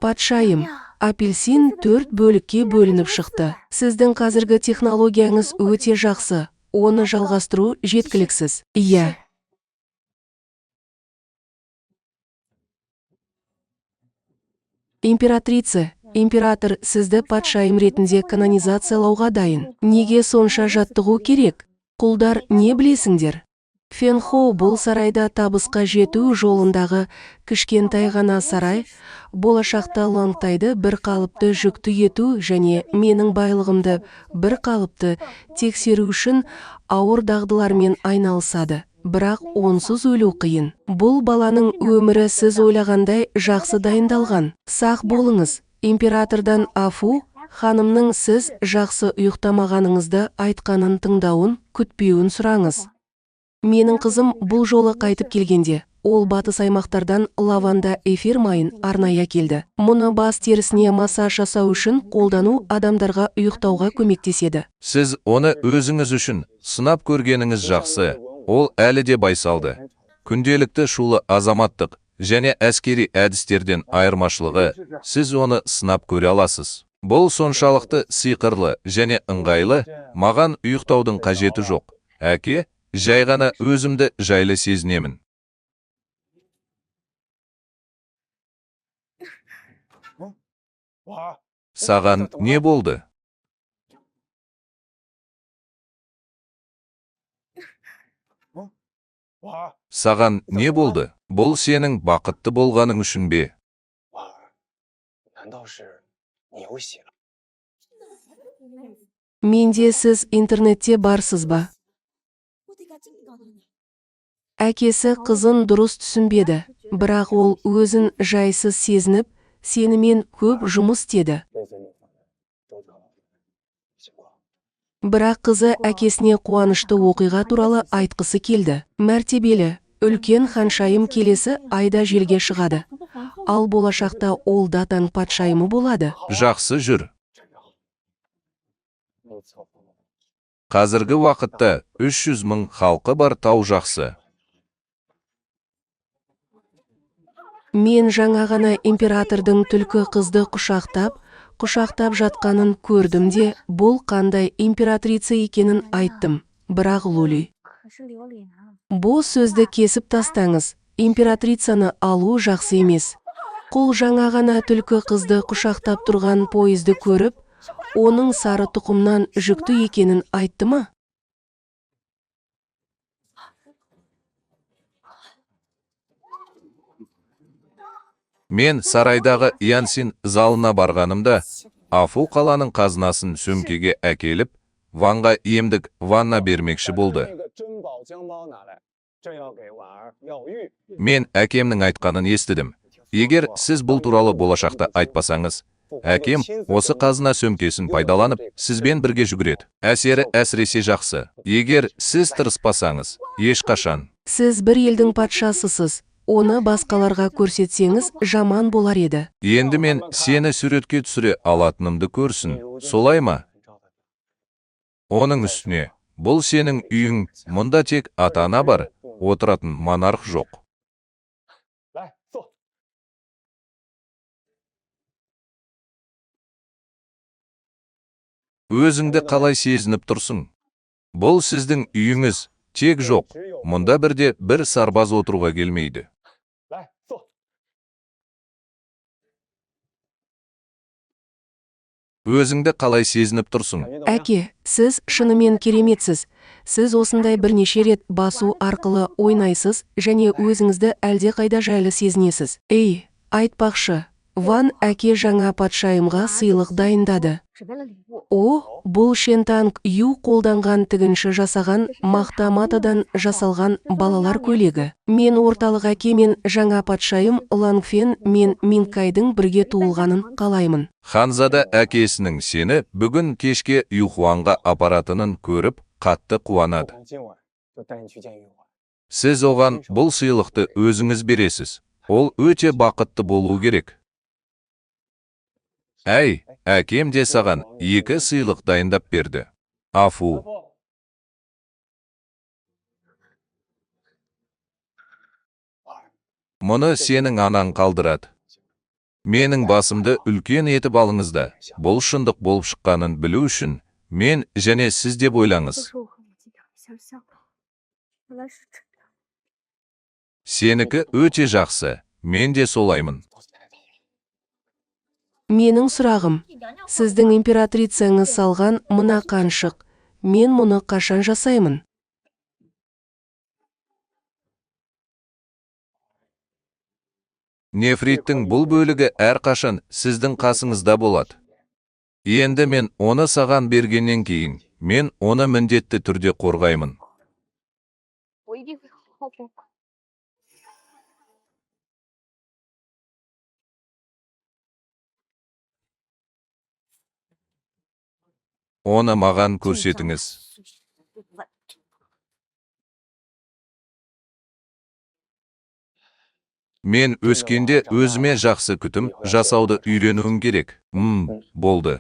Патшайым, апельсин 4 бөлікке бөлініп шықты. Сіздің қазіргі технологияңыз өте жақсы. Оны жалғастыру жеткіліксіз. Иә. Императрица, император сізді патшайым ретінде канонизациялауға дайын. Неге сонша жаттығу керек? Құлдар, не білесіңдер? Фенхоу бұл сарайда табысқа жету жолындағы кішкентай ғана сарай, болашақта Лангтайды бір қалыпты жүкті ету және менің байлығымды бір қалыпты тексеру үшін ауыр дағдылармен айналысады. Бірақ онсыз өлу қиын. Бұл баланың өмірі сіз ойлағандай жақсы дайындалған. Сақ болыңыз, императордан афу, ханымның сіз жақсы ұйықтамағаныңызды айтқанын тыңдауын, күтпеуін сұраңыз. Менің қызым бұл жолы қайтып келгенде, ол батыс аймақтардан лаванда эфир майын арнайы келді. Мұны бас терісіне массаж жасау үшін қолдану адамдарға ұйықтауға көмектеседі. Сіз оны өзіңіз үшін сынап көргеніңіз жақсы. Ол әлі де байсалды. Күнделікті шулы азаматтық және әскери әдістерден айырмашылығы, сіз оны сынап көре аласыз. Бұл соншалықты сиқырлы және ыңғайлы, маған ұйықтаудың қажеті жоқ. Әке, жай ғана өзімді жайлы сезінемін. Саған не болды? Саған не болды? Бұл сенің бақытты болғаның үшін бе? Менде сіз интернетте барсыз ба? Әкесі қызын дұрыс түсінбеді, бірақ ол өзін жайсыз сезініп, сенімен көп жұмыс істеді. Бірақ қызы әкесіне қуанышты оқиға туралы айтқысы келді. Мәртебелі, үлкен ханшайым келесі айда желге шығады. Ал болашақта ол датан патшайымы болады. Жақсы жүр. Қазіргі уақытта 300 мың халқы бар тау жақсы. Мен жаңа ғана императордың түлкі қызды құшақтап жатқанын көрдім де, бұл қандай императрица екенін айттым. Бірақ Лули. Бұл сөзді кесіп тастаңыз. Императрицаны алу жақсы емес. Құл жаңа ғана түлкі қызды құшақтап тұрған пойызды көріп, оның сары тұқымнан жүкті екенін айтты ма? Мен сарайдағы Янсин залына барғанымда, Афу қаланың қазынасын сөмкеге әкеліп, Ванға емдік ванна бермекші болды. Мен әкемнің айтқанын естідім. Егер сіз бұл туралы болашақта айтпасаңыз, әкем осы қазына сөмкесін пайдаланып, сізбен бірге жүгіреді. Әсері әсіресе жақсы. Егер сіз тырыспасаңыз, ешқашан. Сіз бір елдің патшасысыз. Оны басқаларға көрсетсеңіз жаман болар еді. Енді мен сені суретке түсіре алатынымды көрсін. Солай ма? Оның үстіне, бұл сенің үйің, мұнда тек ата-ана бар, отыратын монарх жоқ. Өзіңді қалай сезініп тұрсың? Бұл сіздің үйіңіз, тек жоқ. Мұнда бірде бір сарбаз отыруға келмейді. Өзіңді қалай сезініп тұрсың? Әке, сіз шынымен кереметсіз. Сіз осындай бірнеше рет басу арқылы ойнайсыз және өзіңізді әлде қайда жайлы сезінесіз. Ей, айтпақшы, Ван әке жаңа патшайымға сыйлық дайындады. О, бұл Шентанг Ю қолданған тігінші жасаған мақта матадан жасалған балалар көйлегі. Мен орталық әке мен жаңа патшайым Лангфен мен Минкайдың бірге туылғанын қалаймын. Ханзада әкесінің сені бүгін кешке Юхуанға апаратынын көріп, қатты қуанады. Сіз оған бұл сыйлықты өзіңіз бересіз. Ол өте бақытты болу керек. Әй, әкем де саған 2 сыйлық дайындап берді. Афу. Мұны сенің анаң қалдырады. Менің басымды үлкен етіп алыңыз да, бұл шындық болып шыққанын білу үшін, мен және сіз деп ойлаңыз. Сенікі өте жақсы, мен де солаймын. Менің сұрағым, сіздің императрицаңыз салған мына қаншық, мен мұны қашан жасаймын? Нефриттің бұл бөлігі әрқашан сіздің қасыңызда болады. Енді мен оны саған бергеннен кейін, мен оны міндетті түрде қорғаймын. Оны маған көрсетіңіз. Мен өскенде өзіме жақсы күтім жасауды үйренуім керек. Болды.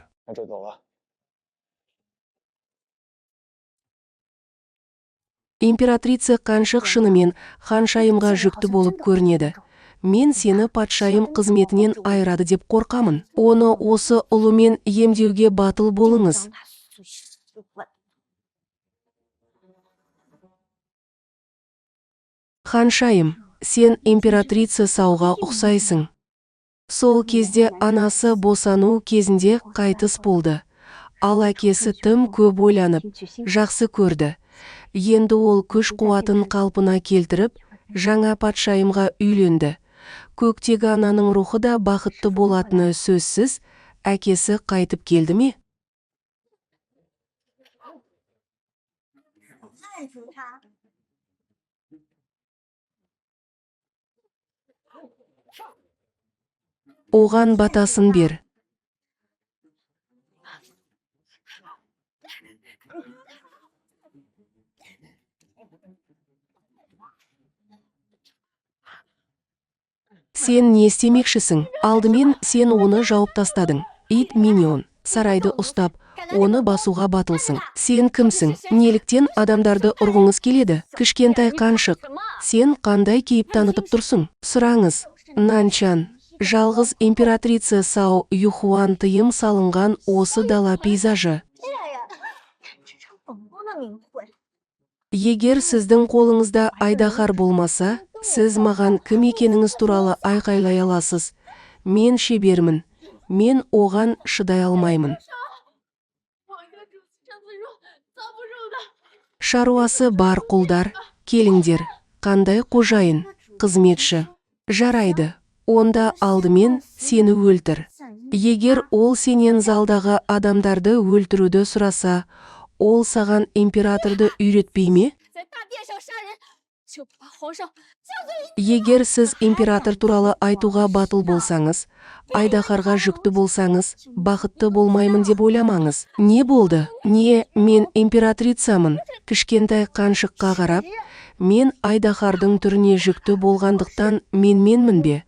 Императрица қаншық шынымен ханшайымға жүкті болып көрінеді. Мен сені патшайым қызметінен айырады деп қорқамын. Оны осы ұлымен емдеуге батыл болыңыз. Ханшайым, сен императрица Сауға ұқсайсың. Сол кезде анасы босану кезінде қайтыс болды. Ал әкесі тым көп ойланып, жақсы көрді. Енді ол күш қуатын қалпына келтіріп, жаңа патшайымға үйленді. Көктегі ананың рухы да бақытты болатыны сөзсіз, әкесі қайтып келді ме? Оған батасын бер. Сен не істемекшісің? Алдымен сен оны жауып тастадың. Ит миньон, сарайды ұстап, оны басуға батылсың. Сен кімсің? Неліктен адамдарды ұрғыңыз келеді? Кішкентай қаншық, сен қандай кейіп танытып тұрсың? Сұраңыз, Нанчан. Жалғыз императрица Сао Юхуан тыйым салынған осы дала пейзажы. Егер сіздің қолыңызда айдаһар болмаса, сіз маған кім екеніңіз туралы айқайлай аласыз. Мен шебермін. Мен оған шыдай алмаймын. Шаруасы бар құлдар, келіңдер. Қандай қожайын, қызметші. Жарайды. Онда алдымен сені өлтір. Егер ол сенен залдағы адамдарды өлтіруді сұраса, ол саған императорды үйретпей ме? Егер сіз император туралы айтуға батыл болсаңыз, айдаһарға жүкті болсаңыз, бақытты болмаймын деп ойламаңыз. Не болды? Не, мен императрицамын. Кішкентай қаншыққа қарап, мен айдаһардың түріне жүкті болғандықтан менмін бе?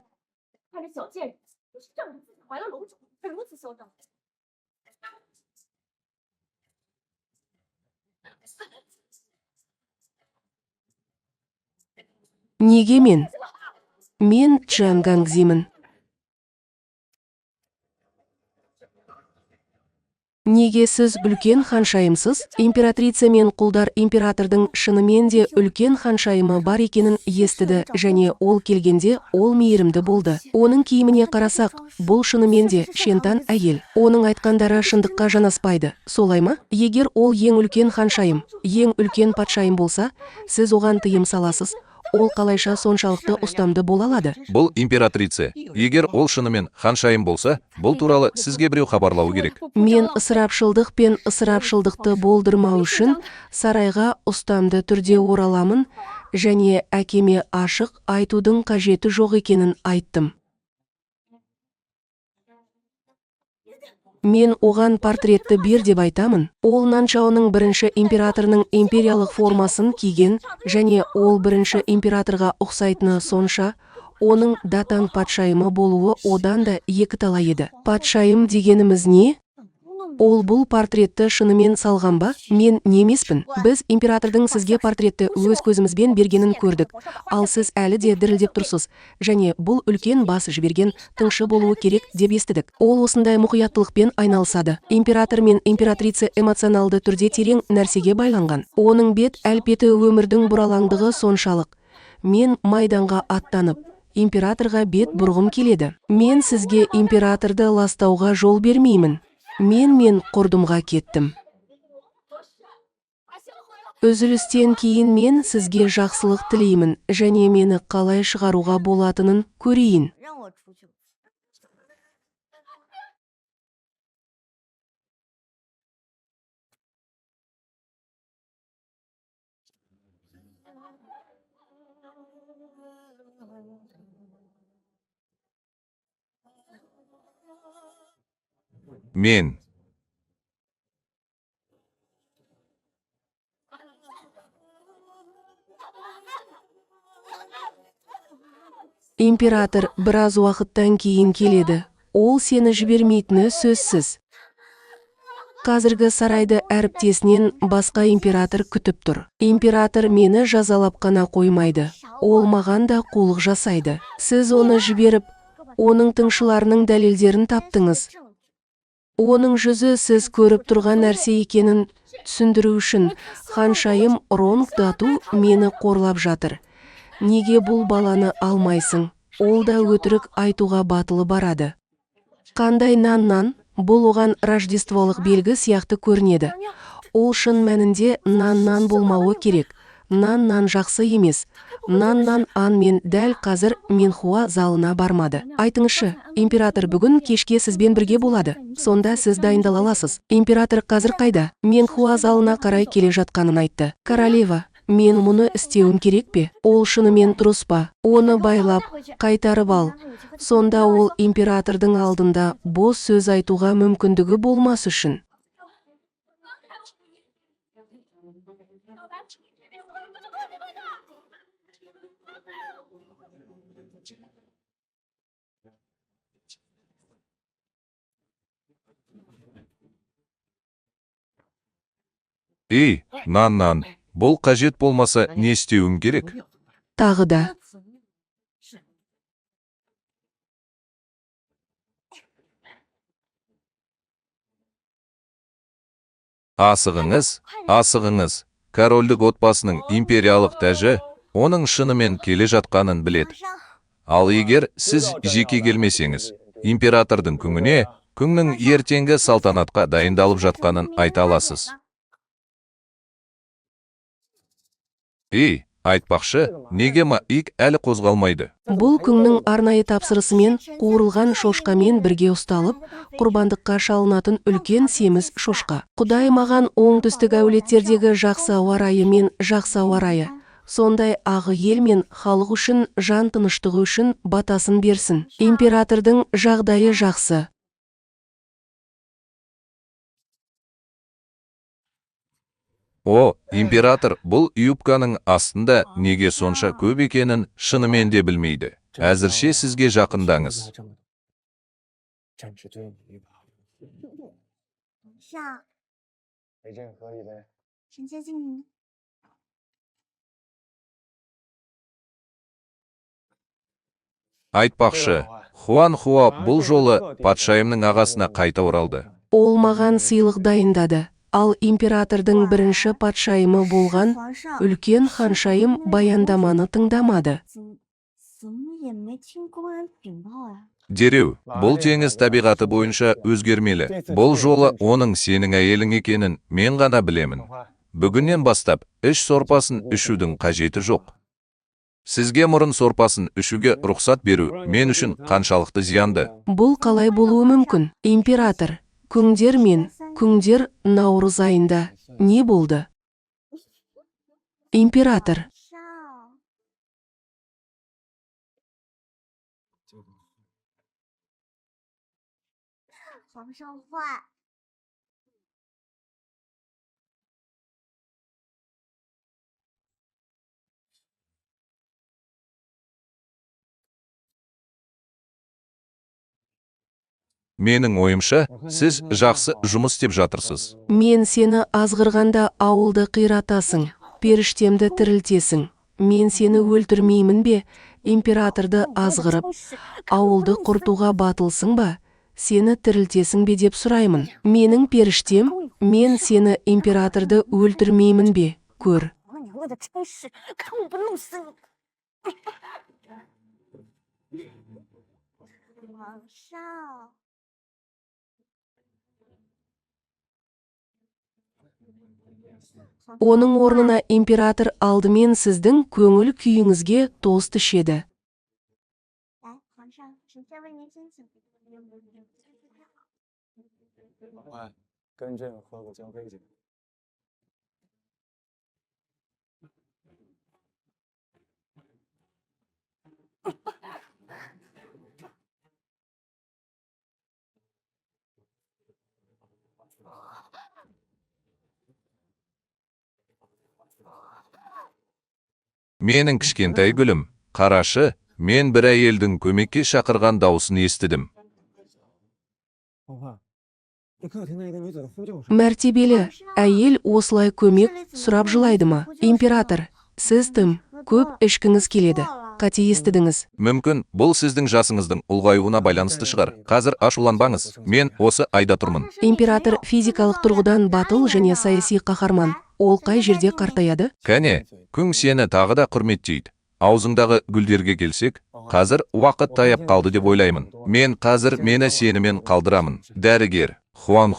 Неге мен? Мен Чан Гангзимін. Неге сіз үлкен ханшайымсыз? Императрица мен құлдар императордың шынымен де үлкен ханшайымы бар екенін естіді, және ол келгенде ол мейірімді болды. Оның киіміне қарасақ, бұл шынымен де шентан әйел. Оның айтқандары шындыққа жанаспайды. Солай ма? Егер ол ең үлкен ханшайым, ең үлкен патшайым болса, сіз оған тыйым саласыз. Ол қалайша соншалықты ұстамды бола алады? Бұл императрица. Егер ол шынымен ханшайым болса, бұл туралы сізге біреу хабарлауы керек. Мен ысырапшылдық пен ысырапшылдықты болдырмау үшін сарайға ұстамды түрде ораламын, және әкеме ашық айтудың қажеті жоқ екенін айттым. Мен оған портретті бер деп айтамын. Ол Нанчаоның бірінші императорының империялық формасын киген, және ол бірінші императорға ұқсайтыны сонша, оның датан патшайымы болуы одан да екі талай еді. Патшайым дегеніміз не? Ол бұл портретті шынымен салған ба? Мен немеспін. Біз императордың сізге портретті өз көзімізбен бергенін көрдік. Ал сіз әлі де дірілдеп тұрсыз. Және бұл үлкен бас жіберген тыңшы болуы керек деп естідік. Ол осындай мұқияттылықпен айналысады. Император мен императрица эмоционалды түрде терең нәрсеге байланған. Оның бет әлпеті өмірдің бұралаңдығы соншалық. Мен майданға аттанып, императорға бет бұрғым келеді. Мен сізге императорды ластауға жол бермеймін. Мен құрдымға кеттім. Үзілістен кейін мен сізге жақсылық тілеймін және мені қалай шығаруға болатынын көрейін. Мен. Император біраз уақыттан кейін келеді. Ол сені жібермейтіні сөзсіз. Қазіргі сарайды әріптесінен басқа император күтіп тұр. Император мені жазалап қана қоймайды. Ол маған да қулық жасайды. Сіз оны жіберіп, оның тыңшыларының дәлелдерін таптыңыз. Оның жүзі сіз көріп тұрған нәрсе екенін түсіндіру үшін ханшайым Ронг Дату мені қорлап жатыр. Неге бұл баланы алмайсың? Ол да өтірік айтуға батылы барады. Қандай нан? Бұл оған рождестволық белгі сияқты көрінеді. Ол шын мәнінде нан болмауы керек. Нан жақсы емес. Нан мен дәл қазір Менхуа залына бармады. Айтыңызшы, император бүгін кешке сізбен бірге болады. Сонда сіз дайындала аласыз. Император қазір қайда? Менхуа залына қарай келе жатқанын айтты. Королева, мен мұны істеуім керек пе? Ол шынымен дұрыс па? Оны байлап, қайтарып ал. Сонда ол императордың алдында бос сөз айтуға мүмкіндігі болмас үшін. Нан. Бұл қажет болмаса не істеуім керек? Тағы да. Асығыңыз. Корольдік отбасының империялық тәжі оның шынымен келе жатқанын біледі. Ал егер сіз жеке келмесеңіз, императордың күннің ертеңгі салтанатқа дайындалып жатқанын айта аласыз. Айтпақшы, неге ик әлі қозғалмайды? Бұл күннің арнайы тапсырысымен қуырылған шошқамен бірге ұсталып, құрбандыққа шалынатын үлкен семіз шошқа. Құдай маған оңтүстік әулеттердегі жақсы ауа райы мен жақсы ауа райы, сондай ағы ел мен халық үшін жан тыныштығы үшін батасын берсін. Императордың жағдайы жақсы. Император бұл юбканың астында неге сонша көп екенін шынымен де білмейді. Әзірше сізге жақындаңыз. Айтпақшы, Хуанхуа бұл жолы патшайымның ағасына қайта оралды. Ол маған сыйлық дайындады. Ал императордың бірінші патшайымы болған үлкен ханшайым баяндаманы тыңдамады. Дереу, бұл теңіз табиғаты бойынша өзгермелі. Бұл жолы оның сенің әйелің екенін мен ғана білемін. Бүгіннен бастап іш сорпасын ішудің қажеті жоқ. Сізге мұрын сорпасын ішуге рұқсат беру мен үшін қаншалықты зиянды. Бұл қалай болуы мүмкін? Император, күңдер наурыз айында не болды? Император. Менің ойымша, сіз жақсы жұмыс істеп жатырсыз. Мен сені азғырғанда ауылды қиратасың, періштемді тірілтесің. Мен сені өлтірмеймін бе, императорды азғырып, ауылды құртуға батылсың ба, сені тірілтесің бе деп сұраймын. Менің періштем, мен сені императорды өлтірмеймін бе, көр. 我娘的真是，看我不弄死你！皇上， Оның орнына император алдымен сіздің көңіл күйіңізге тост ішеді. 来，皇上，臣先为您斟酒。快跟朕喝个交杯酒。 Менің кішкентай гүлім, қарашы, мен бір әйелдің көмекке шақырған дауысын естідім. 皇后，你可有听到一个女子的呼救声？ Мәртебелі, әйел осылай көмек сұрап жылайды ма? Император, сіз тым көп ішкіңіз келеді. Қате естідіңіз. Мүмкін, бұл сіздің жасыңыздың ұлғаюына байланысты шығар. Қазір ашуланбаңыз, мен осы айда тұрмын. Император физикалық тұрғыдан батыл және саяси қаһарман. Ол қай жерде қартаяды? Кәне, күң сені тағы да құрметтейді. Аузыңдағы гүлдерге келсек, қазір уақыт таяп қалды деп ойлаймын. Мен қазір мені сенімен қалдырамын. Дәрігер, Хуан,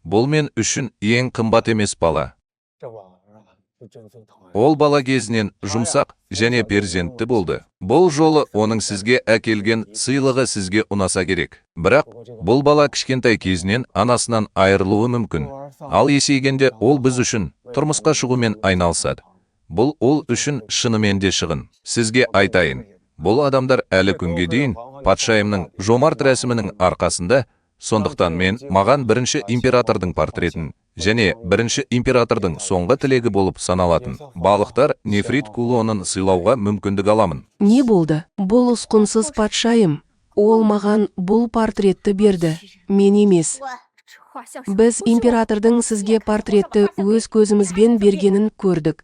бұл мен үшін ең қымбат емес бала. 这婉儿啊，是朕最疼爱的。 Ол бала кезінен жұмсақ және перзентті болды. Бұл жолы оның сізге әкелген сыйлығы сізге ұнаса керек. Бірақ, бұл бала кішкентай кезінен анасынан айырылуы мүмкін. Ал есейгенде ол біз үшін тұрмысқа шығумен айналысады. Бұл ол үшін шынымен де шығын. Сізге айтайын, бұл адамдар әлі күнге дейін патшайымның жомарт рәсімінің арқасында, сондықтан мен маған бірінші императордың портретін және бірінші императордың соңғы тілегі болып саналатын балықтар нефрит кулонын сыйлауға мүмкіндік аламын. Не болды? Бұл ұсқынсыз патшайым. Ол маған бұл портретті берді. Мен емес. 我这画像是 Біз императордың сізге портретті өз көзімізбен бергенін көрдік.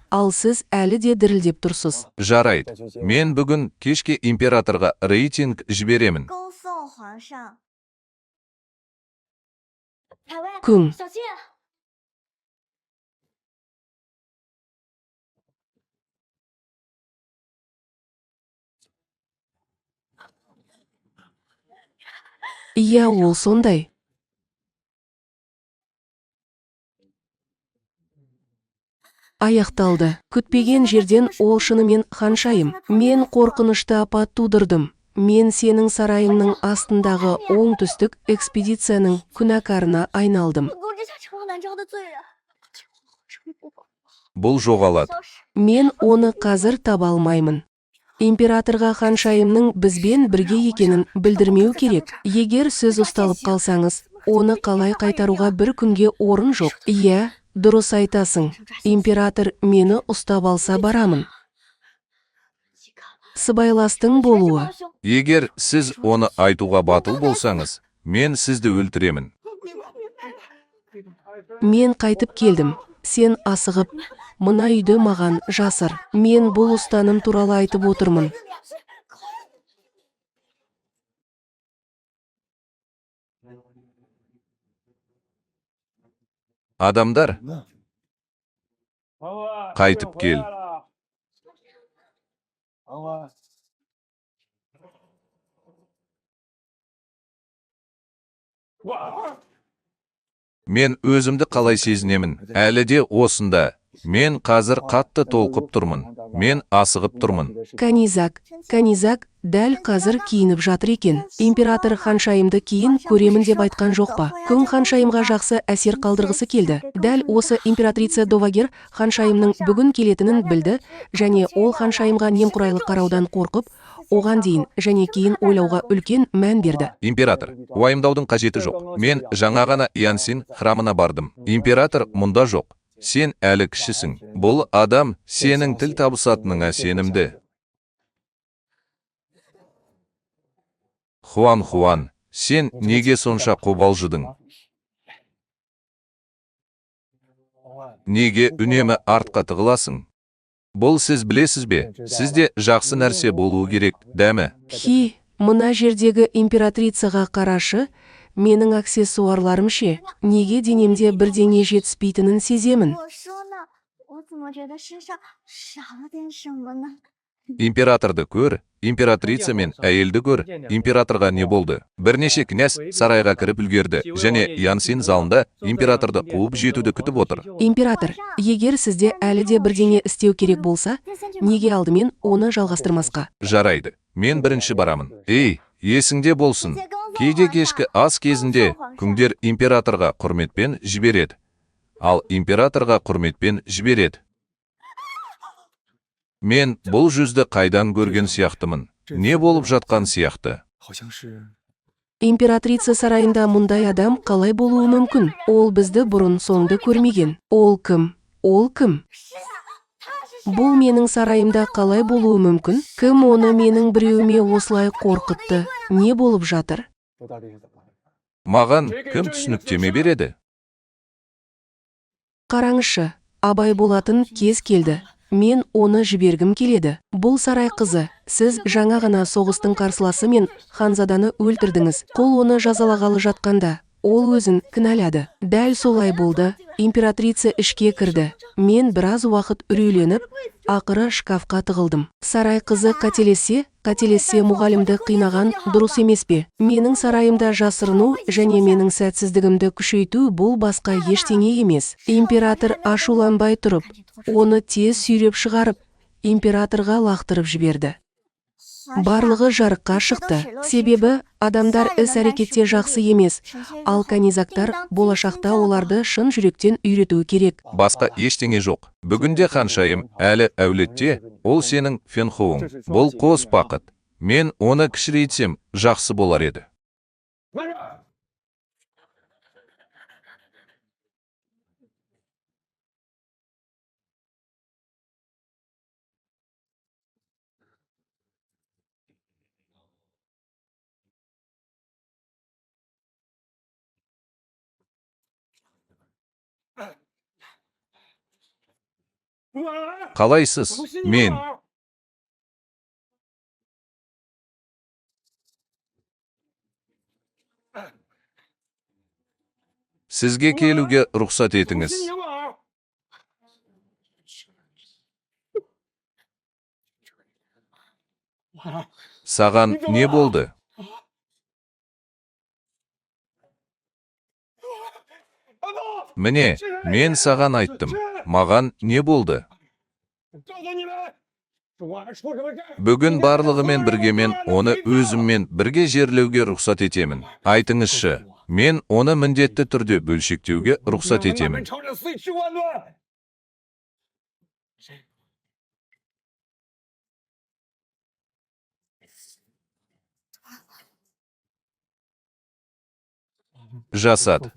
Ал сіз әлі де дірілдеп тұрсыз. Жарайды. Мен бүгін кешке императорға рейтинг жіберемін. 恭送皇上。海卫， күң. 小心！ Иә, ол сондай. Аяқталды. Күтпеген жерден ол шынымен ханшайым. Мен қорқынышты апат тудырдым. Мен сенің сарайыңның астындағы оңтүстік экспедицияның күнәкарына айналдым. 本宫之下成了南诏的罪人，臣不保。 Бұл жоғалады. 消失。 Мен оны қазір таба алмаймын. Императорға ханшайымның бізбен бірге екенін білдірмеу керек. Егер сіз ұсталып қалсаңыз, оны қалай қайтаруға бір күнге орын жоқ. Иә, дұрыс айтасың. Император мені ұстап алса барамын. Сыбайластың болуы. Егер сіз оны айтуға батыл болсаңыз, мен сізді өлтіремін. Мен қайтып келдім. Сен асығып, мына үйді маған жасыр. Мен бұл ұстаным туралы айтып отырмын. Адамдар, 皇后， қайтып кел. 皇后， Мен өзімді қалай сезінемін? Әлі де осында. Мен қазір қатты толқып тұрмын. Мен асығып тұрмын. Канизак дәл қазір киініп жатыр екен. Император ханшайымды кейін көремін деп айтқан жоқ па? Күң ханшайымға жақсы әсер қалдырғысы келді. Дәл осы императрица Довагер ханшайымның бүгін келетінін білді, және ол ханшайымға немқұрайлы қараудан қорқып, оған дейін және кейін ойлауға үлкен мән берді. Император, уайымдаудың қажеті жоқ. Мен жаңа ғана Янсин храмына бардым. Император мұнда жоқ. Сен әлі кішісің. Бұл адам сенің тіл табысатыныңа сенімді. Хуан, Сен неге сонша қобалжыдың? Неге үнемі артқа тығыласың? Бұл сіз білесіз бе? Сізде жақсы нәрсе болуы керек, дәмі. Хи, мына жердегі императрицаға қарашы, менің аксессуарларым ше, неге денемде бірдеңе жетіспейтінін сеземін. 我说呢，我怎么觉得身上少了点什么呢？ Императорды көр, императрица мен әйелді көр. Императорға не болды? Бірнеше князь сарайға кіріп үлгерді, және Янсин залында императорды қуып жетуді күтіп отыр. Император, егер сізде әлі де бірдеңе істеу керек болса, неге алдымен оны жалғастырмасқа? Жарайды, мен бірінші барамын. Ей, есіңде болсын. Кейде кешкі ас кезінде күңдер императорға құрметпен жібереді. Ал императорға құрметпен жібереді. Мен бұл жүзді қайдан көрген сияқтымын. Не болып жатқан сияқты? 好像是 Императрица сарайында мұндай адам қалай болуы мүмкін? Ол бізді бұрын соңды көрмеген. Ол кім? Ол кім? 是啊，他是谁？ Бұл менің сарайымда қалай болуы мүмкін? Кім оны менің біреуіме осылай қорқытты? Не болып жатыр? 这到底是怎么回事？ Маған кім түсініктеме береді? Қараңызшы, абай болатын кез келді. Мен оны жібергім келеді. Бұл сарай қызы, сіз жаңа ғана соғыстың қарсыласы мен ханзаданы өлтірдіңіз. Қол оны жазалағалы жатқанда, ол өзін кінәлады. Дәл солай болды. Императрица ішке кірді. Мен біраз уақыт үрейленіп, ақыры шкафқа тығылдым. Сарай қызы қателессе мұғалімді қинаған дұрыс емес пе? Менің сарайымда жасырыну және менің сәтсіздігімді күшейту бұл басқа ештеңе емес. Император ашуланбай тұрып, оны тез сүйреп шығарып, императорға лақтырып жіберді. Барлығы жарыққа шықты. Себебі адамдар іс-әрекетте жақсы емес, ал канизактар болашақта оларды шын жүректен үйретуі керек. Басқа ештеңе жоқ. Бүгінде ханшайым әлі әулетте, ол сенің Фенхоуың. Бұл қос бақыт. Мен оны кішірейтсем жақсы болар еді. 慢着！ Қалайсыз? Мен. Сізге келуге рұқсат етіңіз. Саған не болды? Міне, мен саған айттым. Маған не болды? Бүгін барлығымен бірге мен оны өзіммен бірге жерлеуге рұқсат етемін. Айтыңызшы, мен оны міндетті түрде бөлшектеуге рұқсат етемін. Жасат.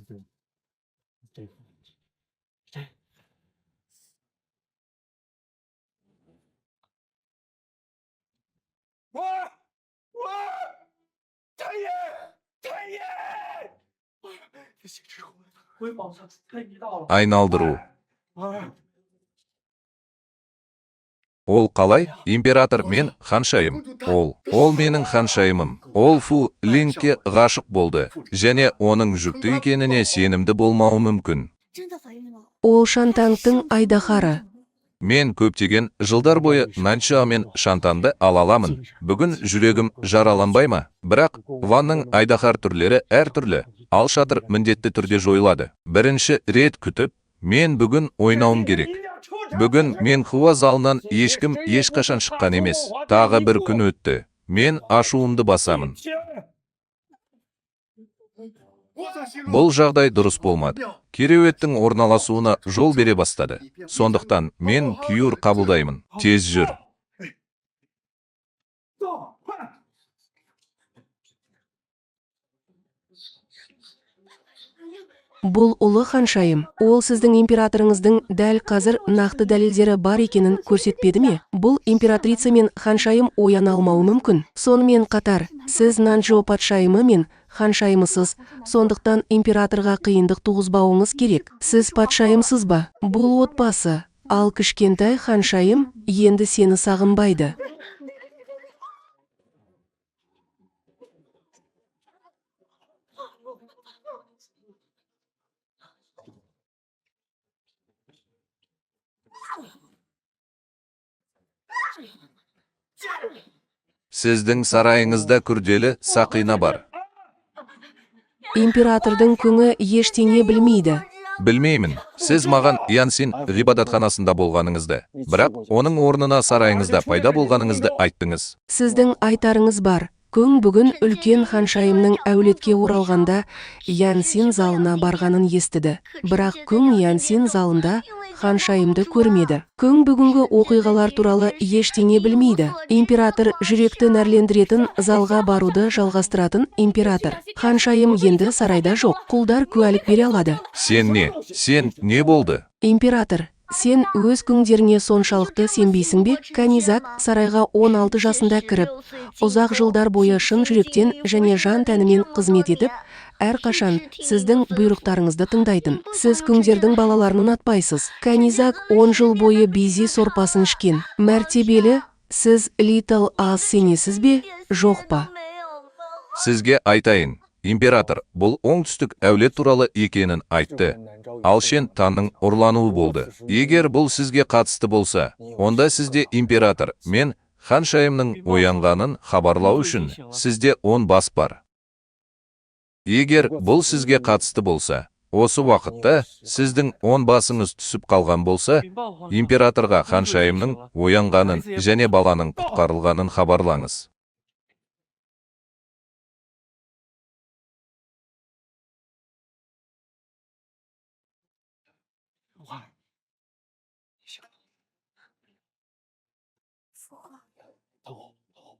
Айналдыру. Ол қалай? Император мен ханшайым. Ол менің ханшайымым. Ол Фу Лингке ғашық болды, және оның жүкті екеніне сенімді болмауы мүмкін. 真的怀孕了。 Ол Шантангтың айдаһары. Мен көптеген жылдар бойы Нанча мен Шантанды ала аламын. Бүгін жүрегім жараланбай ма? Бірақ Ванның айдаһар түрлері әртүрлі. Ал шатыр міндетті түрде жойылады. Бірінші рет күтіп, мен бүгін ойнауым керек. Бүгін мен Хуа залынан ешкім ешқашан шыққан емес. Тағы бір күн өтті. Мен ашуымды басамын. Бұл жағдай дұрыс болмады. Кереуеттің орналасуына жол бере бастады. Сондықтан мен күйеуір қабылдаймын. Тез жүр. Бұл ұлы ханшайым. Ол сіздің императорыңыздың дәл қазір нақты дәлелдері бар екенін көрсетпеді ме? Бұл императрица мен ханшайым ояна алмауы мүмкін. Сонымен қатар, сіз Нанчжоу патшайымы мен ханшайымысыз, сондықтан императорға қиындық туғызбауыңыз керек. Сіз патшайымсыз ба? Бұл отбасы. Ал кішкентай ханшайым енді сені сағынбайды. Сіздің сарайыңызда күрделі сақина бар. Императордың күңі ештеңе білмейді. Білмеймін, сіз маған Янсин ғибадатханасында болғаныңызды, бірақ оның орнына сарайыңызда пайда болғаныңызды айттыңыз. Сіздің айтарыңыз бар. Күң бүгін үлкен ханшайымның әулетке оралғанда Янсин залына барғанын естіді. Бірақ күң Янсин залында ханшайымды көрмеді. Күң бүгінгі оқиғалар туралы ештеңе білмейді. Император жүректі нәрлендіретін залға баруды жалғастыратын император. Ханшайым енді сарайда жоқ. Құлдар куәлік бере алады. Сен не болды? Император, сен өз күңдеріңе соншалықты сенбейсің бе? Канизак сарайға 16 жасында кіріп, ұзақ жылдар бойы шын жүректен және жан тәнімен қызмет етіп, әрқашан сіздің бұйрықтарыңызды тыңдайтын. Сіз күңдердің балаларын ұнатпайсыз. Канизак 10 жыл бойы бизи сорпасын ішкен. Мәртебелі, сіз Литл аз сенесіз бе, жоқ па? Сізге айтайын, император бұл оңтүстік әулет туралы екенін айтты. Ал Шен Танның ұрлануы болды. Егер бұл сізге қатысты болса, онда сізде император мен ханшайымның оянғанын хабарлау үшін сізде 10 бас бар. Егер бұл сізге қатысты болса, осы уақытта сіздің 10 басыңыз түсіп қалған болса, императорға ханшайымның оянғанын және баланың құтқарылғанын хабарлаңыз.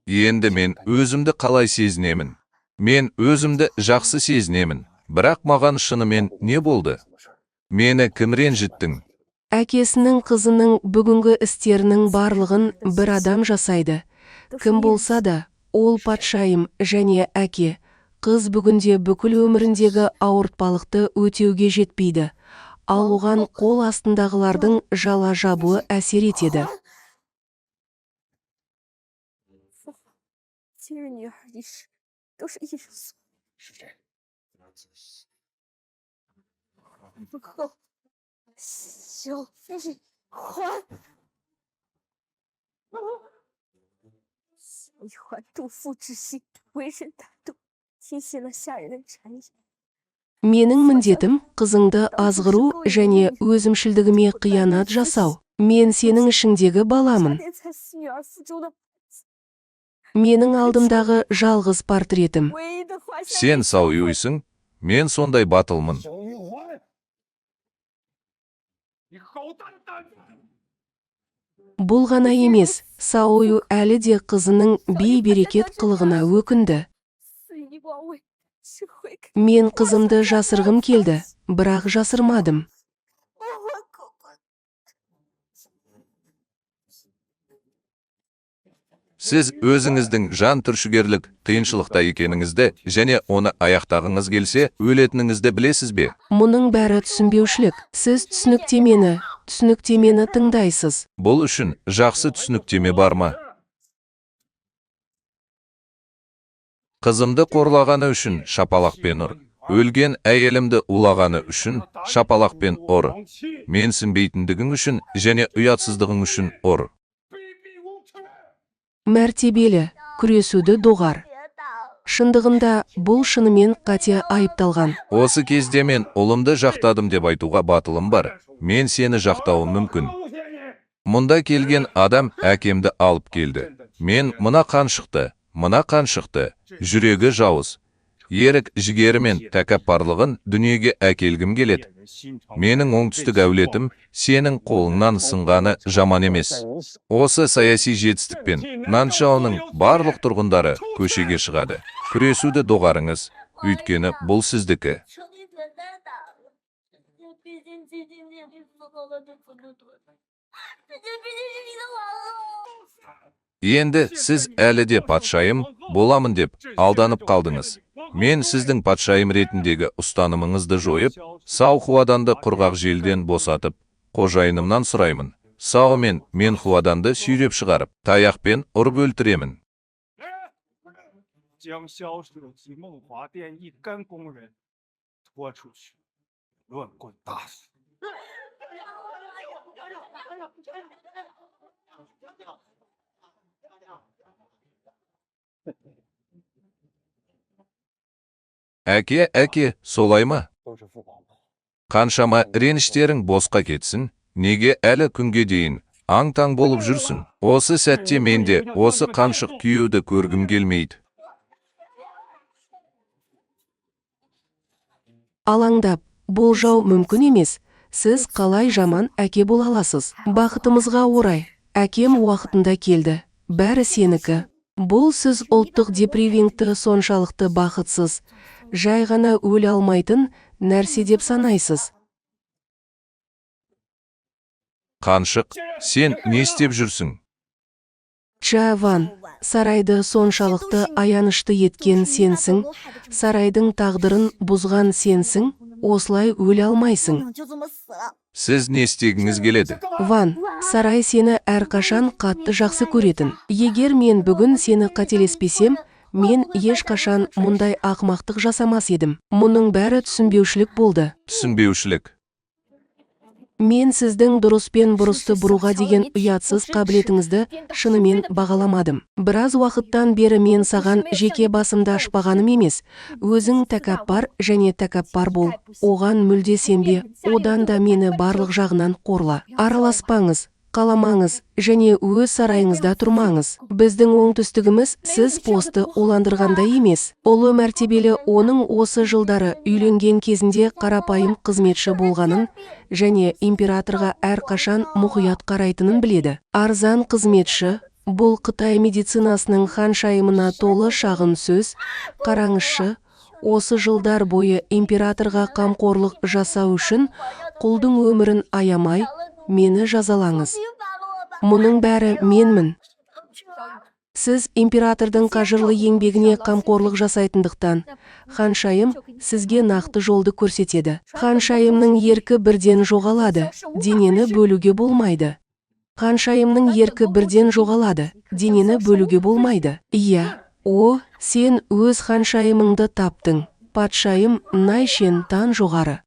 Енді мен өзімді қалай сезінемін? Мен өзімді жақсы сезінемін. Бірақ маған шынымен не болды? Мені кім ренжіттің? Әкесінің қызының бүгінгі істерінің барлығын бір адам жасайды. Кім болса да, ол патшайым және әке. Қыз бүгінде бүкіл өміріндегі ауыртпалықты өтеуге жетпейді. Ал оған қол астындағылардың жала жабуы әсер етеді. Менің міндетім қызыңды азғыру және өзімшілдігіме қиянат жасау. Мен сенің ішіңдегі баламын. Менің алдымдағы жалғыз портретім. Сен Сао Юйсың, мен сондай батылмын. Бұл ғана емес, Сао Ю әлі де қызының бей-берекет қылығына өкінді. Мен қызымды жасырғым келді, бірақ жасырмадым. Сіз өзіңіздің жан түршігерлік қиыншылықта екеніңізді және оны аяқтағыңыз келсе, өлетініңізді білесіз бе? Мұның бәрі түсінбеушілік. Сіз түсініктемені тыңдайсыз. Бұл үшін жақсы түсініктеме бар ма? Қызымды қорлағаны үшін шапалақпен ұр. Өлген әйелімді улағаны үшін шапалақпен ұр. Менсінбейтіндігің үшін және ұятсыздығың үшін ұр. Мәртебелі, күресуді доғар. Шындығында бұл шынымен қате айыпталған. Осы кезде мен ұлымды жақтадым деп айтуға батылым бар. Мен сені жақтауым мүмкін. Мұнда келген адам әкемді алып келді. Мен мына қаншықты, жүрегі жауыз. Ерік жігері мен тәкаппарлығын дүниеге әкелгім келеді. Менің оңтүстік әулетім сенің қолыңнан сынғаны жаман емес. Осы саяси жетістікпен Нанчжоуның барлық тұрғындары көшеге шығады. Күресуді доғарыңыз, өйткені бұл сіздікі. 今天你死后了的这么多，这毕竟是你的王后。 Енді сіз әлі де патшайым боламын деп алданып қалдыңыз. Мен сіздің патшайым ретіндегі ұстанымыңызды жойып, Сао Хуаданды құрғақ желден босатып, қожайынымнан сұраймын. Сао мен Хуаданды сүйреп шығарып, таяқпен ұрып өлтіремін. 将萧舍及梦华殿一干宫人拖出去，乱棍打死。 Әке, солай ма? 都是父皇吧？ Қаншама реніштерің босқа кетсін, неге әлі күнге дейін аң-таң болып жүрсің? Осы сәтте менде осы қаншық күйеуді көргім келмейді. Алаңдап, болжау мүмкін емес. Сіз қалай жаман әке бола аласыз? Бақытымызға орай, әкем уақытында келді. Бәрі сенікі. Бұл сіз ұлттық депривингті соншалықты бақытсыз, жай ғана өле алмайтын нәрсе деп санайсыз. Қаншық, сен не істеп жүрсің? Чаван, сарайды соншалықты аянышты еткен сенсің, сарайдың тағдырын бұзған сенсің, осылай өле алмайсың. 就这么死了。 Сіз не істегіңіз келеді? Ван, сарай сені әрқашан қатты жақсы көретін. Егер мен бүгін сені қателеспесем, мен ешқашан мұндай ақмақтық жасамас едім. Мұның бәрі түсінбеушілік болды. Түсінбеушілік. Мен сіздің дұрыс пен бұрысты бұруға деген ұятсыз қабілетіңізді шынымен бағаламадым. Біраз уақыттан бері мен саған жеке басымды ашпағаным емес. Өзің тәкаппар және тәкаппар бол. Оған мүлде сенбе, одан да мені барлық жағынан қорла. Араласпаңыз, қаламаңыз және өз сарайыңызда тұрмаңыз. Біздің оңтүстігіміз сіз посты оландырғандай емес. Ұлы мәртебелі оның осы жылдары үйленген кезінде қарапайым қызметші болғанын және императорға әрқашан мұқият қарайтынын біледі. Арзан қызметші, бұл Қытай медицинасының ханшайымына толы шағын сөз. Қараңызшы, осы жылдар бойы императорға қамқорлық жасау үшін құлдың өмірін аямай, мені жазалаңыз. Мұның бәрі менмін. Сіз императордың қажырлы еңбегіне қамқорлық жасайтындықтан, ханшайым сізге нақты жолды көрсетеді. Ханшайымның еркі бірден жоғалады, денені бөлуге болмайды. Ханшайымның еркі бірден жоғалады, денені бөлуге болмайды. Иә, сен өз ханшайымыңды таптың. Патшайым Найшен тан жоғары.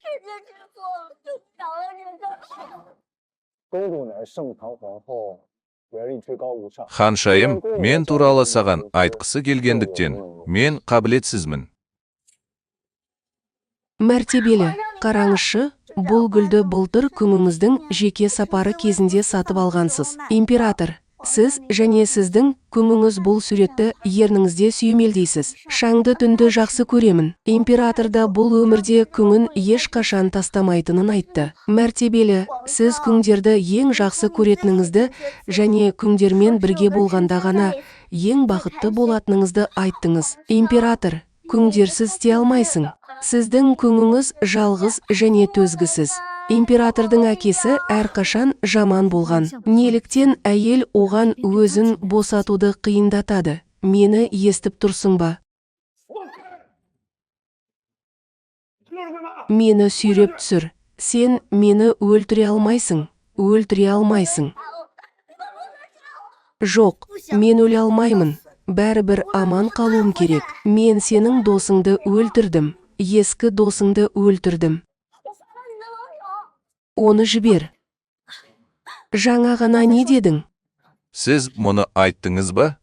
公主乃盛唐皇后，元力吹高无上。 Ханшайым, мен туралы саған айтқысы келгендіктен, мен қабілетсізмін. Мәртебелі, қараңызшы, бұл гүлді былтыр күңіңіздің жеке сапары кезінде сатып алғансыз. Император, сіз және сіздің күңіңіз бұл суретті ерніңізде сүймелдейсіз. Шаңды түнді жақсы көремін. Императорда бұл өмірде күңін ешқашан тастамайтынын айтты. Мәртебелі, сіз күңдерді ең жақсы көретініңізді және күңдермен бірге болғанда ғана ең бақытты болатыныңызды айттыңыз. Император, күңдерсіз істей алмайсың. Сіздің күңіңіз жалғыз және төзгісіз. Императордың әкесі әрқашан жаман болған. Неліктен әйел оған өзін босатуды қиындатады? Мені естіп тұрсың ба? Мені сүйреп түсір. Сен мені өлтіре алмайсың. Өлтіре алмайсың. Жоқ, мен өле алмаймын. Бәрібір аман қалуым керек. Мен сенің досыңды өлтірдім. Ескі досыңды өлтірдім. Оны жібер. Жаңа ғана не дедің? Сіз мұны айттыңыз ба?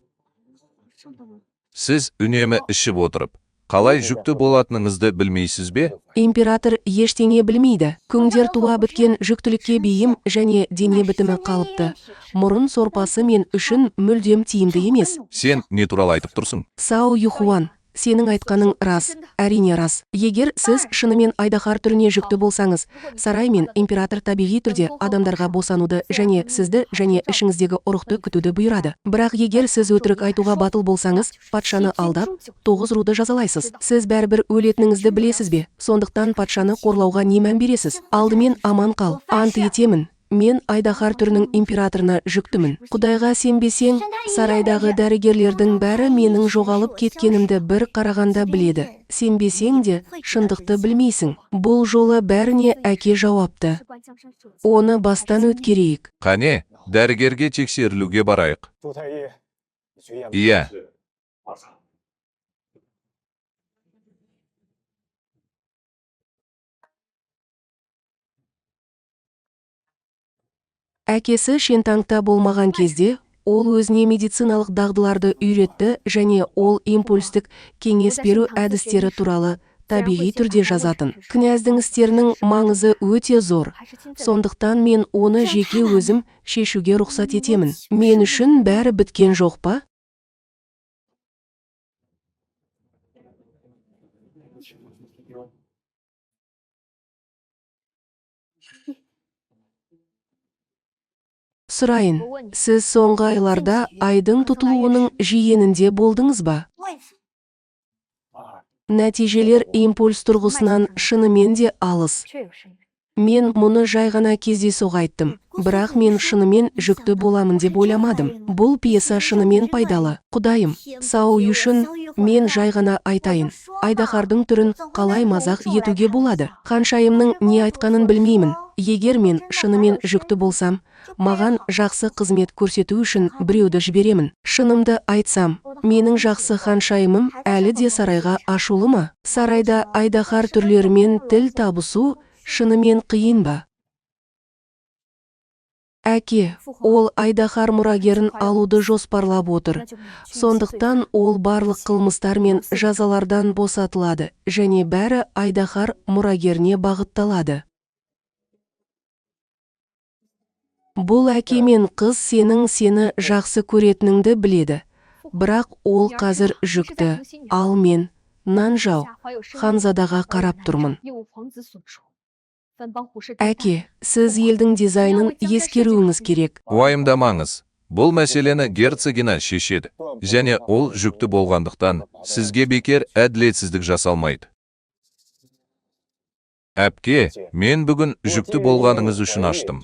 Сіз үнемі ішіп отырып, қалай жүкті болатыныңызды білмейсіз бе? Император ештеңе білмейді. Күңдер туа біткен жүктілікке бейім және дене бітімі қалыпты. Мұрын сорпасы мен үшін мүлдем тиімді емес. Сен не туралы айтып тұрсың? Сао Юхуан, сенің айтқаның рас, әрине рас. Егер сіз шынымен айдаһар түріне жүкті болсаңыз, сарай мен император табиғи түрде адамдарға босануды және сізді және ішіңіздегі ұрықты күтуді бұйырады. Бірақ егер сіз өтірік айтуға батыл болсаңыз, патшаны алдап, 9 руды жазалайсыз. Сіз бәрібір өлетініңізді білесіз бе? Сондықтан патшаны қорлауға не мән бересіз? Алдымен аман қал. Ант етемін. Мен айдаһар түрінің императорына жүктімін. Құдайға сенбесең, сарайдағы дәрігерлердің бәрі менің жоғалып кеткенімді бір қарағанда біледі. Сенбесең де, шындықты білмейсің. Бұл жолы бәріне әке жауапты. Оны бастан өткерейік. Қане, дәрігерге тексерілуге барайық. 朱太医血液 Иә, Әкесі Шентаңта болмаған кезде, ол өзіне медициналық дағдыларды үйретті және ол импульстік кеңес беру әдістері туралы табиғи түрде жазатын. Князьдің істерінің маңызы өте зор. Сондықтан мен оны жеке өзім шешуге рұқсат етемін. Мен үшін бәрі біткен жоқ па? Сұрайын, сіз соңғы айларда айдың тұтылуының жиенінде болдыңыз ба? 为什么？ Нәтижелер импульс тұрғысынан шынымен де алыс. Мен мұны жай ғана кездейсоқ айттым, бірақ мен шынымен жүкті боламын деп ойламадым. Бұл пьеса шынымен пайдалы. Құдайым, сау үшін мен жай ғана айтайын. Айдаһардың түрін қалай мазақ етуге болады? Ханшайымның не айтқанын білмеймін. Егер мен шынымен жүкті болсам, маған жақсы қызмет көрсету үшін біреуді жіберемін. Шынымды айтсам, менің жақсы ханшайымым әлі де сарайға ашулы ма? Сарайда айдаһар түрлерімен тіл табысу шынымен қиын ба? Әке, ол айдаһар мұрагерін алуды жоспарлап отыр. Сондықтан ол барлық қылмыстар мен жазалардан босатылады және бәрі айдаһар мұрагеріне бағытталады. Бұл әке мен қыз сені жақсы көретініңді біледі. Бірақ ол қазір жүкті. Ал мен, Нанжау, ханзадаға қарап тұрмын. Әке, сіз елдің дизайнын ескеруіңіз керек. уайымдамаңыз. Бұл мәселені герцогиня шешеді. Және ол жүкті болғандықтан сізге бекер әділетсіздік жасалмайды. Әпке, мен бүгін жүкті болғаныңыз үшін аштым.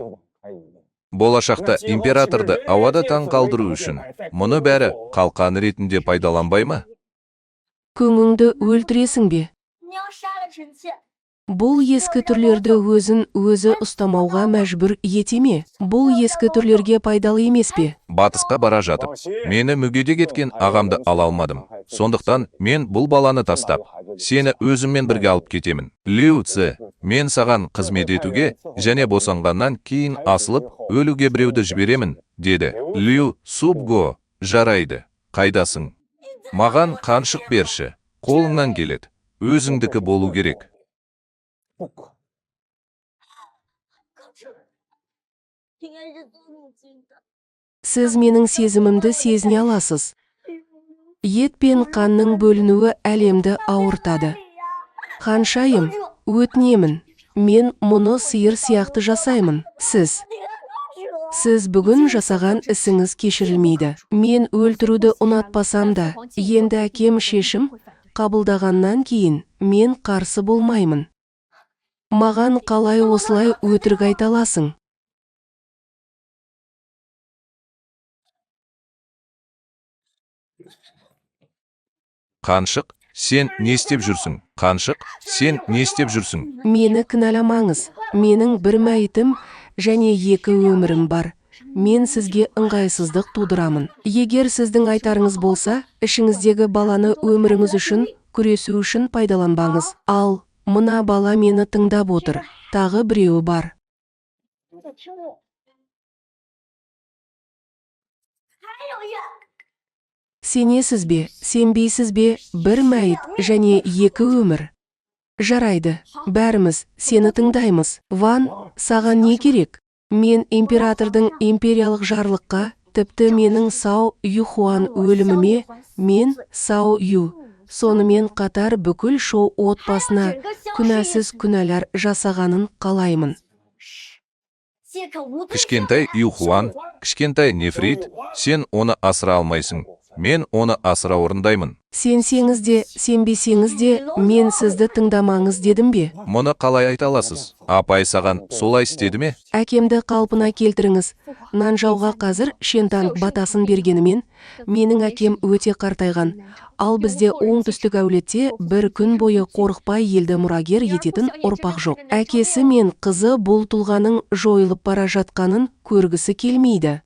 Болашақта императорды ауада таң қалдыру үшін мұны бәрі қалқан ретінде пайдаланбай ма? Көңіңді өлтіресің бе? 你要杀了臣妾， Бұл ескі түрлерді өзі ұстамауға мәжбүр ете ме? Бұл ескі түрлерге пайдалы емес пе? Батысқа бара жатып, мені мүгедек еткен ағамды ала алмадым. Сондықтан мен бұл баланы тастап, сені өзіммен бірге алып кетемін. Лю Ци, мен саған қызмет етуге және босанғаннан кейін асылып, өлуге біреуді жіберемін, деді. Лю Субго, жарайды, қайдасың? Маған қаншық берші, қолыңнан келеді. Өзіңдікі болу керек. 不可。 应该是做母亲的。 Сіз менің сезімімді сезіне аласыз. Ет пен қанның бөлінуі әлемді ауыртады. Ханшайым, өтінемін, мен мұны сиыр сияқты жасаймын. Сіз бүгін жасаған ісіңіз кешірілмейді. Мен өлтіруді ұнатпасам да, енді әкем шешім қабылдағаннан кейін мен қарсы болмаймын. Маған қалай осылай өтірік айта аласың? Қаншық, сен не істеп жүрсің? Қаншық, сен не істеп жүрсің? Мені кінәламаңыз. Менің бір мәйітім және 2 өмірім бар. Мен сізге ыңғайсыздық тудырамын. Егер сіздің айтарыңыз болса, ішіңіздегі баланы өміріңіз үшін, күресу үшін пайдаланбаңыз. Ал, мына бала мені тыңдап отыр. Тағы біреуі бар. 你得听我。还有一个， Сенесіз бе, сенбейсіз бе, бір мәйіт және 2 өмір. Жарайды, бәріміз сені тыңдаймыз. Ван, саған не керек? Мен императордың империялық жарлыққа, тіпті менің Сао Юхуан өліміме, мен Сао Ю, Сонымен қатар бүкіл шоу отбасына күнәсіз күнәлар жасағанын қалаймын. Кішкентай Юхуан, кішкентай Нефрит, сен оны асыра алмайсың. Мен оны асыра орындаймын. Сенсеңіз де, сенбесеңіз де, мен сізді тыңдамаңыз дедім бе? Мұны қалай айта аласыз? Апай саған солай істеді ме? Әкемді қалпына келтіріңіз. Нанжауға қазір Шентан батасын бергенімен, менің әкем өте қартайған. Ал бізде оңтүстік әулетте бір күн бойы қорықпай елді мұрагер ететін ұрпақ жоқ. Әкесі мен қызы бұл тұлғаның жойылып бара жатқанын көргісі келмейді.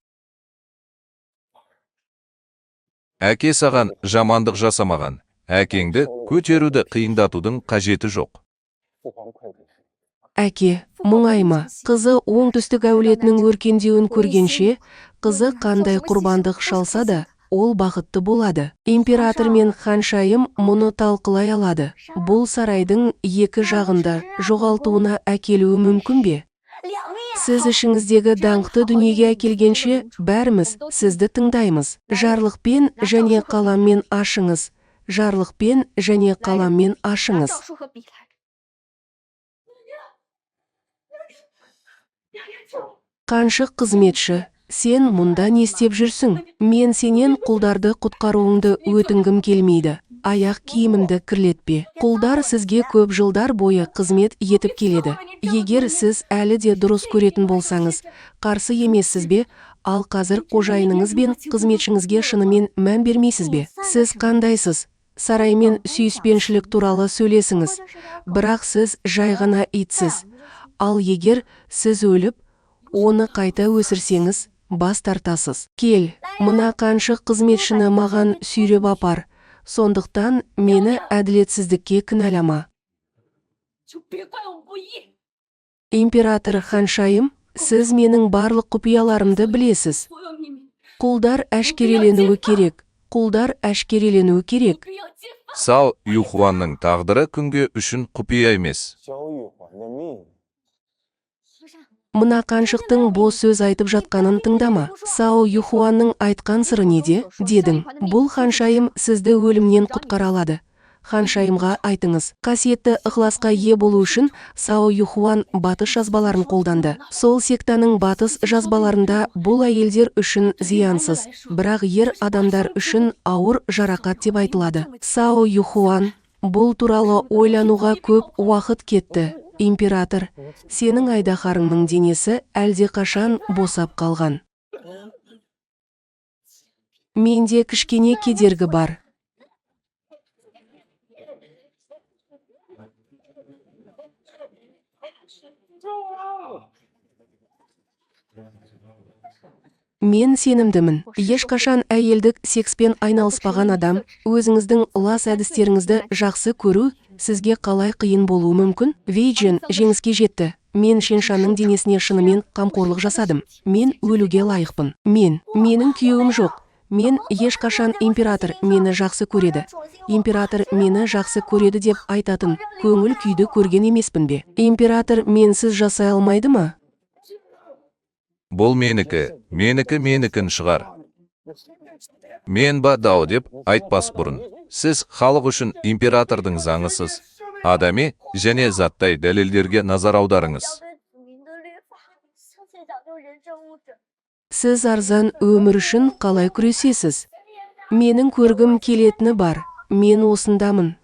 Әке саған жамандық жасамаған. Әкеңді көтеруді қиындатудың қажеті жоқ. Әке, мұңайма. Қызы оңтүстік әулетінің өркендеуін көргенше, қызы қандай құрбандық шалса да, ол бақытты болады. Император мен ханшайым мұны талқылай алады. Бұл сарайдың екі жағында жоғалтуына әкелуі мүмкін бе? Сіз ішіңіздегі даңқты дүниеге әкелгенше, бәріміз сізді тыңдаймыз. Жарлықпен және қаламмен ашыңыз. Жарлықпен және қаламмен ашыңыз. Қаншық қызметші, сен мұнда не істеп жүрсің? Мен сенен құлдарды құтқаруыңды өтінгім келмейді. Аяқ киімімді кірлетпе. Құлдар сізге көп жылдар бойы қызмет етіп келеді. Егер сіз әлі де дұрыс көретін болсаңыз, қарсы емессіз бе? Ал қазір қожайыныңыз бен қызметшіңізге шынымен мән бермейсіз бе? Сіз қандайсыз? Сараймен сүйіспеншілік туралы сөйлесіңіз. Бірақ сіз жай ғана итсіз. Ал егер сіз өліп, оны қайта өсірсеңіз, бас тартасыз. Кел, мына қаншық қызметшіні маған сүйреп апар. Сондықтан мені әділетсіздікке кінәлама. Император ханшайым, сіз менің барлық құпияларымды білесіз. Құлдар әшкереленуі керек. Құлдар әшкереленуі керек. Сао Юхуанның тағдыры күнге үшін құпия емес. Мына қаншықтың бос сөз айтып жатқанын тыңдама. Сао Юхуанның айтқан сыры неде? Дедің. Бұл ханшайым сізді өлімнен құтқара алады. Ханшайымға айтыңыз. Қасиетті ықыласқа ие болу үшін Сао Юхуан батыс жазбаларын қолданды. Сол сектаның батыс жазбаларында бұл әйелдер үшін зиянсыз, бірақ ер адамдар үшін ауыр жарақат деп айтылады. Сао Юхуан, бұл туралы ойлануға көп уақыт кетті. Император, сенің айдаһарыңның денесі әлде қашан босап қалған. Менде кішкене кедергі бар. Мен сенімдімін. Ешқашан әйелдік секспен айналыспаған адам, өзіңіздің лас әдістеріңізді жақсы көру сізге қалай қиын болуы мүмкін? Вейджен жеңіске жетті. Мен Шеншанның денесіне шынымен қамқорлық жасадым. Мен өлуге лайықпын. Менің күйеуім жоқ. Мен ешқашан император мені жақсы көреді. Император мені жақсы көреді деп айтатын көңіл күйді көрген емеспін бе? Император менсіз жасай алмайды ма? Бұл менікін шығар. Мен ба дау деп айтпас бұрын. Сіз халық үшін императордың заңысыз. Адами және заттай дәлелдерге назар аударыңыз. Сіз арзан өмір үшін қалай күресесіз? Менің көргім келетіні бар. Мен осындамын.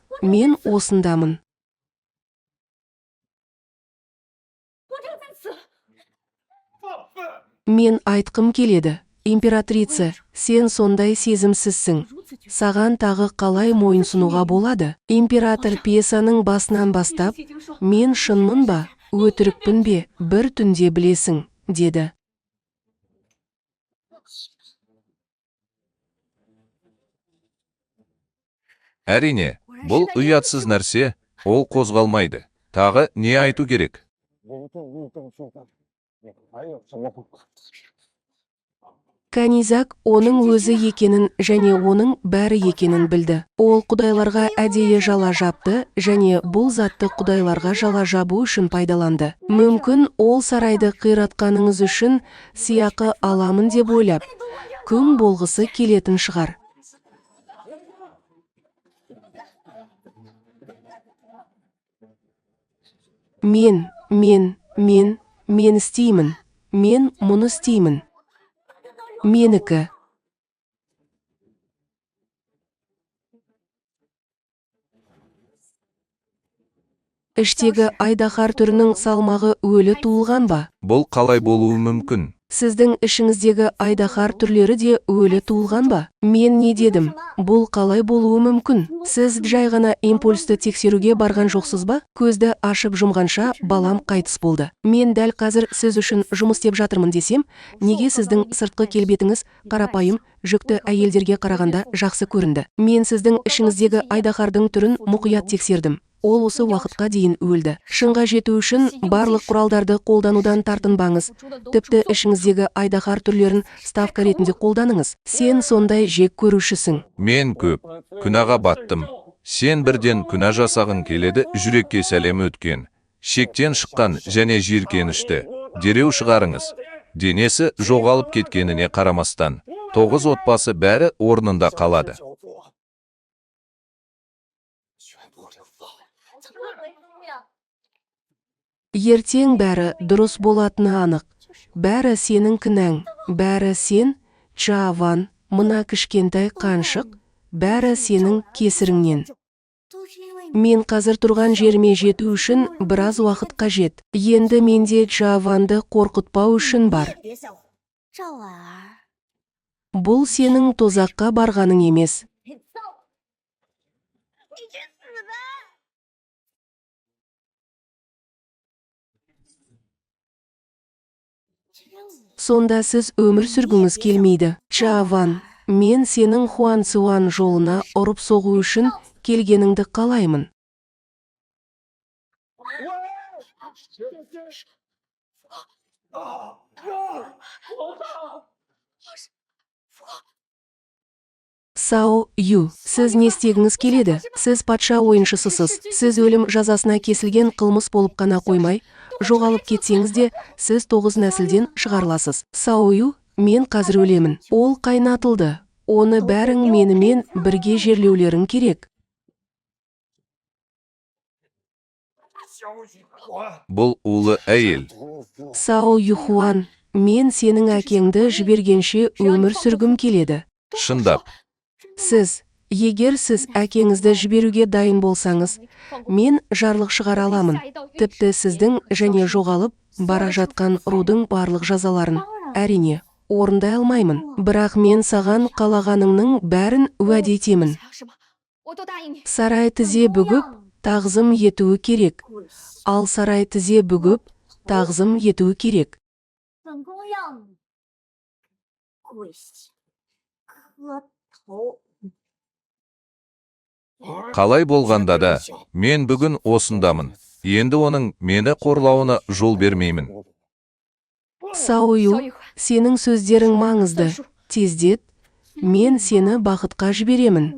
Мен айтқым келеді. Императрица, сен сондай сезімсізсің. Саған тағы қалай мойынсынуға болады? Император пьесаның басынан бастап, мен шынмын ба, өтірікпін бе, бір түнде білесің, деді. Әрине, бұл ұятсыз нәрсе, ол қозғалмайды. Тағы не айту керек? Канизак оның өзі екенін және оның бәрі екенін білді. Ол құдайларға әдейі жала жапты және бұл затты құдайларға жала жабу үшін пайдаланды. Мүмкін ол сарайды қиратқаныңыз үшін сыйақы аламын деп ойлап, күң болғысы келетін шығар. Мен істеймін. Мен мұны істеймін. Менікі. Іштегі айдаһар түрінің салмағы өлі туылған ба? Бұл қалай болуы мүмкін? Сіздің ішіңіздегі айдаһар түрлері де өлі туылған ба? Мен не дедім? Бұл қалай болуы мүмкін? Сіз жай ғана импульсті тексеруге барған жоқсыз ба? Көзді ашып жұмғанша балам қайтыс болды. Мен дәл қазір сіз үшін жұмыс істеп жатырмын десем, неге сіздің сыртқы келбетіңіз қарапайым, жүкті әйелдерге қарағанда жақсы көрінді? Мен сіздің ішіңіздегі айдаһардың түрін мұқият тексердім. Ол осы уақытқа дейін өлді. Шыңға жету үшін барлық құралдарды қолданудан тартынбаңыз. Тіпті ішіңіздегі айдаһар түрлерін ставка ретінде қолданыңыз. Сен сондай жек көрушісің. Мен көп күнәға баттым. Сен бірден күнә жасағың келеді, жүрекке сәлем өткен. Шектен шыққан және жиіркенішті. Дереу шығарыңыз. Денесі жоғалып кеткеніне қарамастан. 9 отбасы бәрі орнында қалады. Ертең бәрі дұрыс болатыны анық. Бәрі сенің кінәң. Бәрі сен, Чаван, мына кішкентай қаншық. Бәрі сенің кесіріңнен. Мен қазір тұрған жеріме жету үшін біраз уақыт қажет. Енді менде Чаванды қорқытпау үшін бар. Бұл сенің тозаққа барғаның емес. Сонда сіз өмір сүргіңіз келмейді. Чаван, мен сенің Хуан Цюан жолына ұрып соғу үшін келгеніңді қалаймын. Сао Ю, сіз не істегіңіз келеді? Сіз патша ойыншысысыз. Сіз өлім жазасына кесілген қылмыс болып қана қоймай, жоғалып кетсеңіз де, сіз 9 нәсілден шығарыласыз. Сао Ю, мен қазір өлемін. Ол қайнатылды. Оны бәрің менімен бірге жерлеулерің керек. Бұл улы әйел. Сао Юхуан, мен сенің әкеңді жібергенше өмір сүргім келеді. Шындап. Сіз, егер сіз әкеңізді жіберуге дайын болсаңыз, мен жарлық шығара аламын. Тіпті сіздің және жоғалып бара жатқан рудың барлық жазаларын. Әрине, орындай алмаймын. Бірақ мен саған қалағаныңның бәрін уәде етемін. Сарай тізе бүгіп, тағзым етуі керек. Ал сарай тізе бүгіп, тағзым етуі керек. Қалай болғанда да, мен бүгін осындамын. Енді оның мені қорлауына жол бермеймін. Сао Ю, сенің сөздерің маңызды. Тездет, мен сені бақытқа жіберемін.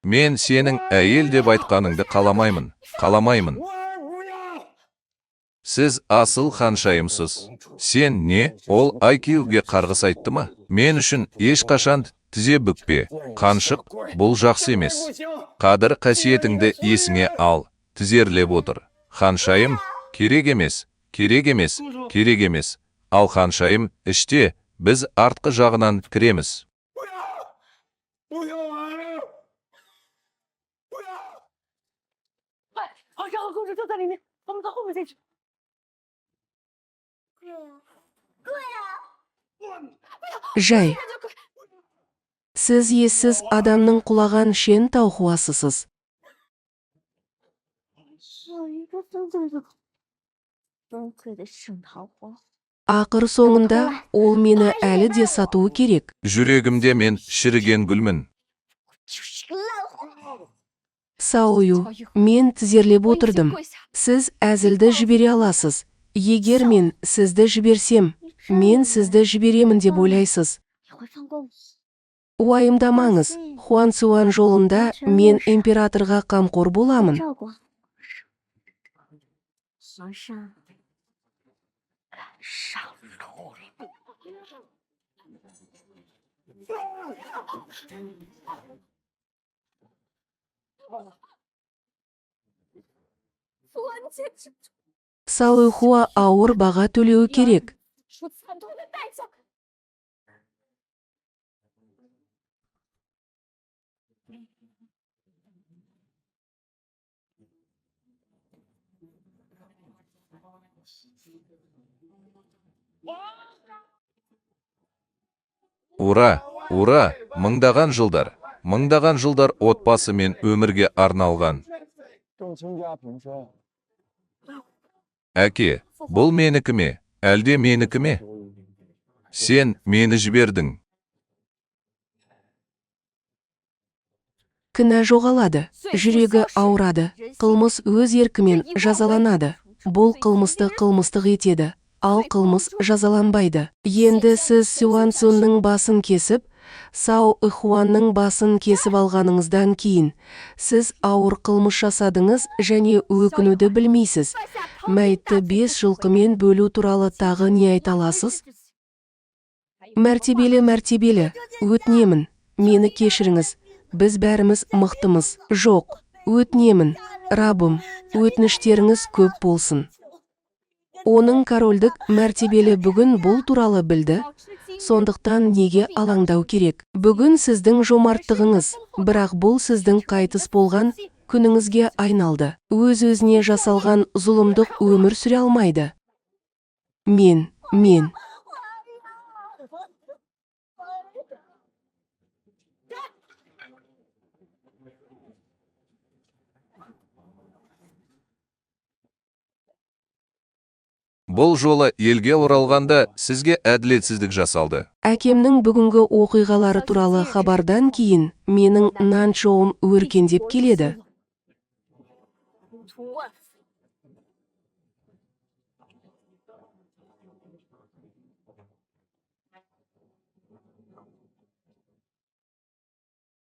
Мен сенің әйел деп айтқаныңды қаламаймын. Сіз асыл ханшайымсыз. Сен не? Ол IQ-ге қарғыс айтты ма? Мен үшін ешқашан тізе бүкпе. Қаншық, бұл жақсы емес. Қадір қасиетіңді есіңе ал. Тізерлеп отыр. Ханшайым, керек емес. Ал ханшайым, іште, біз артқы жағынан кіреміз. Жай. Сіз ессіз адамның құлаған шен таухуасысыз. Ақыр соңында ол мені әлі де сатуы керек. Жүрегімде мен шіріген гүлмін. Сао Ю, мен тізерлеп отырдым. Сіз әзілді жібере аласыз. Егер мен сізді жіберсем, мен сізді жіберемін деп ойлайсыз. Уайымдамаңыз, Хуан Цюан жолында мен императорға қамқор боламын. 说这这 Салыхуа ауыр баға төлеуі керек. 出惨痛的代价。Ура, ура, мыңдаған жылдар отбасы мен өмірге арналған. 众卿家平身， Әке, бұл менікі ме, әлде менікі ме? Сен мені жібердің. Кінә жоғалады, жүрегі ауырады, қылмыс өз еркімен жазаланады. Бұл қылмысты қылмыстық етеді, ал қылмыс жазаланбайды. Енді сіз Сюан Цунның басын кесіп, Сао Ихуанның басын кесіп алғаныңыздан кейін, сіз ауыр қылмыс жасадыңыз және өкінуді білмейсіз. Мәйітті 5 жылқымен бөлу туралы тағы не айта аласыз? Мәртебелі, өтінемін, мені кешіріңіз. Біз бәріміз мықтымыз. Жоқ, өтінемін, Раббым, өтініштеріңіз көп болсын. Оның корольдік мәртебелі бүгін бұл туралы білді, сондықтан неге алаңдау керек? Бүгін сіздің жомарттығыңыз, бірақ бұл сіздің қайтыс болған күніңізге айналды. Өз-өзіне жасалған зұлымдық өмір сүре алмайды. Мен. Бұл жолы елге оралғанда сізге әділетсіздік жасалды. Әкемнің бүгінгі оқиғалары туралы хабардан кейін менің нанчоуым өркендеп келеді. 图啊！